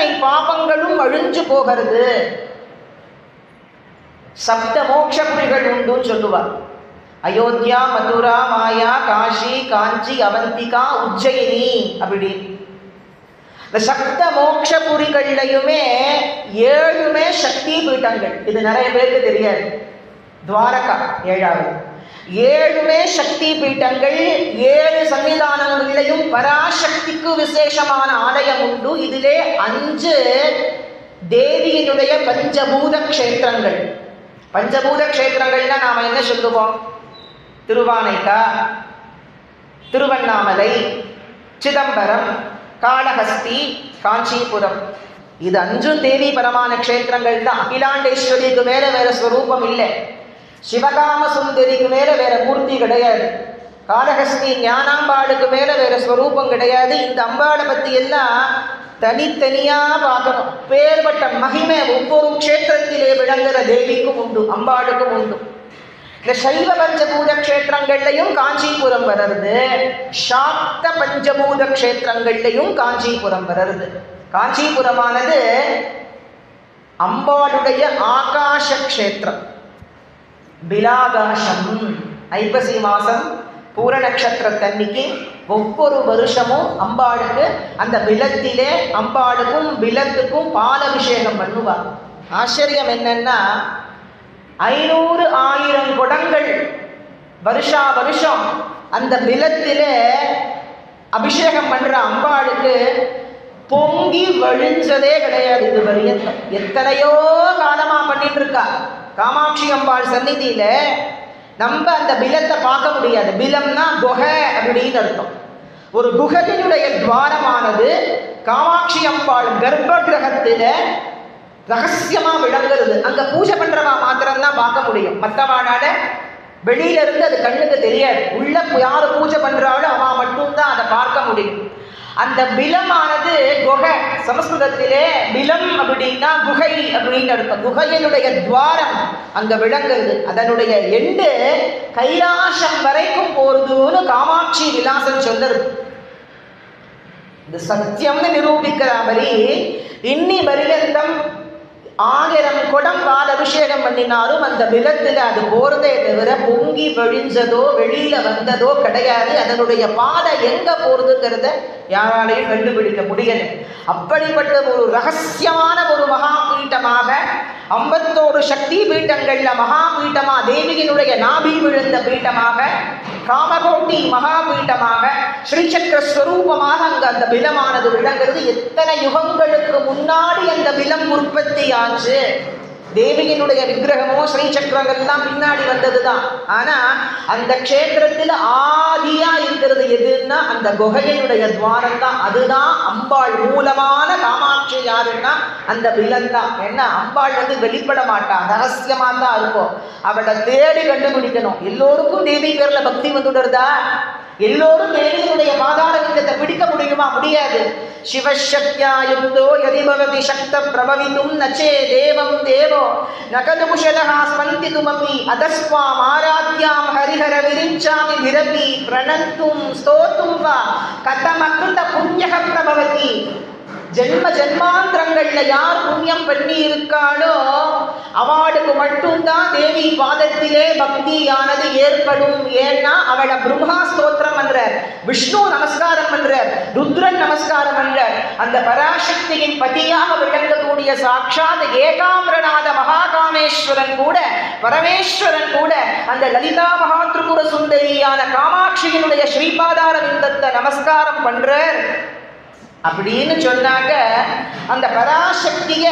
அத்தனை பாபங்களும் அழிஞ்சு போகிறது. சப்த மோட்சபுரிகள் உண்டுன்னு சொல்லுவார். அயோத்தியா, மதுரா, மாயா, காஷி, காஞ்சி, அவந்திகா, உஜ்ஜயினி அப்படி இந்த சப்த மோட்சபுரிகள்லையுமே 7மே சக்தி பீட்டங்கள். இது நிறைய பேருக்கு தெரியாது. துவாரகா 7வது. 7மே சக்தி பீட்டங்கள். 7 சன்னிதானங்களிலையும் பராசக்திக்கு விசேஷமான ஆலயம் உண்டு. இதிலே 5 தேவியினுடைய பஞ்சபூத க்ஷேத்திரங்கள். பஞ்சபூத க்ஷேத்திரங்கள்னா நாம என்ன சொல்லுவோம்? திருவானைக்கா, திருவண்ணாமலை, சிதம்பரம், காளஹஸ்தி, காஞ்சிபுரம். இது 5 தேவி பரமான க்ஷேத்திரங்கள் தான். அகிலாண்டேஸ்வரிக்கு மேல வேற ஸ்வரூபம் இல்லை. சிவகாம சுந்தரிக்கு மேல வேற மூர்த்தி கிடையாது. காளஹஸ்தி ஞானாம்பாளுக்கு மேல வேற ஸ்வரூபம் கிடையாது. இந்த அம்பாளை பத்தி எல்லாம் தனித்தனியா பார்க்கணும். பேர்பட்ட மகிமை ஒவ்வொரு க்ஷேத்திரத்திலே விளங்குற தேவிக்கும் உண்டு, அம்பாளுக்கும் உண்டு. இந்த சைவ பஞ்சபூத க்ஷேத்திரங்கள்லையும் காஞ்சிபுரம் வருது. சாக்த பஞ்சபூத க்ஷேத்திரங்கள்லையும் காஞ்சிபுரம் வருது. காஞ்சிபுரமானது அம்பாளுடைய ஆகாஷ க்ஷேத்திரம். பிலாகாசம். ஐப்பசி மாசம் பூர நட்சத்திரத்தன்னைக்கு ஒவ்வொரு வருஷமும் அம்பாளுக்கு அந்த பிலத்திலே அம்பாளுக்கும் பிலத்துக்கும் பாலபிஷேகம் பண்ணுவார். ஆச்சரியம் என்னன்னா 500 1000 குடங்கள் வருஷா வருஷம் அந்த பிலத்திலே அபிஷேகம் பண்ற அம்பாளுக்கு பொங்கி வழிஞ்சதே கிடையாது. இது வரையும் எத்தனையோ காலமா பண்ணிட்டு இருக்கா. காமாட்சி அம்பாள் சந்நிதியில நம்ம அந்த பிலத்தை பார்க்க முடியாது. பிலம்னா குகை அப்படின்னு அர்த்தம். ஒரு குகையினுடைய துவாரமானது காமாட்சி அம்பாள் கர்ப்ப கிரகத்தில ரகசியமா விளங்குறது. அங்க பூஜை பண்றவா மாத்திரம்தான் பார்க்க முடியும். மற்றவாடால வெளியில இருந்து அது கண்ணுக்கு தெரியாது. உள்ள யாரு பூஜை பண்றாலும் அவன் மட்டும்தான் அதை பார்க்க முடியும். அந்த பிலமானது குகை. சமஸ்கிருதத்திலே பிலம் அப்படின்னா குகை அப்படின்னு அர்த்தம். குகையினுடைய துவாரம் அங்க விளங்குறது. அதனுடைய எண்டு கைலாசம் வரைக்கும் போறதுன்னு காமாட்சி விலாசம் சொல்லுறது. இந்த சத்தியம்னு நிரூபிக்கிற மாதிரி இன்னி பரியந்தம் 1000 குடம் பால் அபிஷேகம் பண்ணினாலும் அந்த பிலத்தில் அது போறதே தவிர பொங்கி வழிஞ்சதோ வெளியில வந்ததோ கிடையாது. அதனுடைய பாதை எங்க போறதுங்கிறத யாராலையும் கண்டுபிடிக்க முடியல. அப்படிப்பட்ட ஒரு ரகசியமான ஒரு மகாபீட்டமாக 51 சக்தி பீட்டங்கள்ல மகாபீட்டமா தேவியினுடைய நாபி விழுந்த பீட்டமாக காமகோட்டி மகாபீட்டமாக ஸ்ரீசக்கர ஸ்வரூபமாக அங்க அந்த பிலமானது விளங்குறது. எத்தனை யுகங்களுக்கு முன்னாடி அந்த பிலம் உற்பத்தி ஆச்சு. தேவியினுடைய விக்கிரகமோ ஸ்ரீசக்கரங்கள்லாம் பின்னாடி வந்ததுதான். ஆனா அந்த க்ஷேத்திரத்தில் ஆதியா இருக்கிறது எதுன்னா அந்த குகையினுடைய துவாரம் தான். அதுதான் அம்பாள் மூலமான காமாட்சி. யாருன்னா அந்த பிலன் தான். ஏன்னா அம்பாள் வெளிப்பட மாட்டா, ரகசியமா தான் இருக்கும். அவளை தேடி கண்டுபிடிக்கணும். எல்லோருக்கும் தேவி பேர்ல பக்தி வந்துடுறதா? எல்லோரும் தேவியினுடைய பாதாள விந்தத்தை பிடிக்க முடியுமா? முடியாது. சிவசக்தியா யுக்தோ யதி பவதி சக்த பிரபவிதும் நச்சே தேவம் தேவோ நகது குஷலஹா ஸ்பந்திதுமபி அதஸ்வாம் ஆராத்யாம் ஹரிஹர விரிஞ்சாமி விரபி பிரணந்தும் ஸ்தோத்தும் வா கதமக்ருத புண்ணியக பிரபவதி. ஜென்ம ஜென்மாந்திரங்கள்ல யார் புண்ணியம் பண்ணி இருக்காளோ அவளுக்கு மட்டும்தான் தேவி பாதத்திலே பக்தியானது ஏற்படும். ஏன்னா அவளை பிரம்மா ஸ்தோத்திரம் பண்றார், விஷ்ணு நமஸ்காரம் பண்றார், ருத்ரன் நமஸ்காரம் பண்றார். அந்த பராசக்தியின் பதியாக விளங்கக்கூடிய சாட்சாத் ஏகாம்பிரநாத மகாகாமேஸ்வரன் கூட பரமேஸ்வரன் கூட அந்த லலிதா மகா திரிபுர சுந்தரியான காமாட்சியினுடைய ஸ்ரீபாதார விந்தத்தை நமஸ்காரம் பண்றார். அப்படின்னு சொன்னாங்க. அந்த பராசக்திய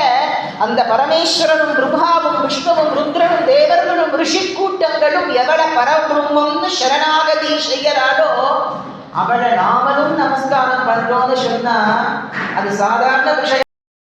அந்த பரமேஸ்வரனும் பிரம்மாவும் விஷ்ணுவும் ருத்ரனும் தேவர்களும் ரிஷி கூட்டங்களும் எவளை பரபிரம்மம்னு சரணாகதி செய்யறாளோ அவளை நாமளும் நமஸ்காரம் பண்றோம்னு சொன்னா அது சாதாரண விஷயம்.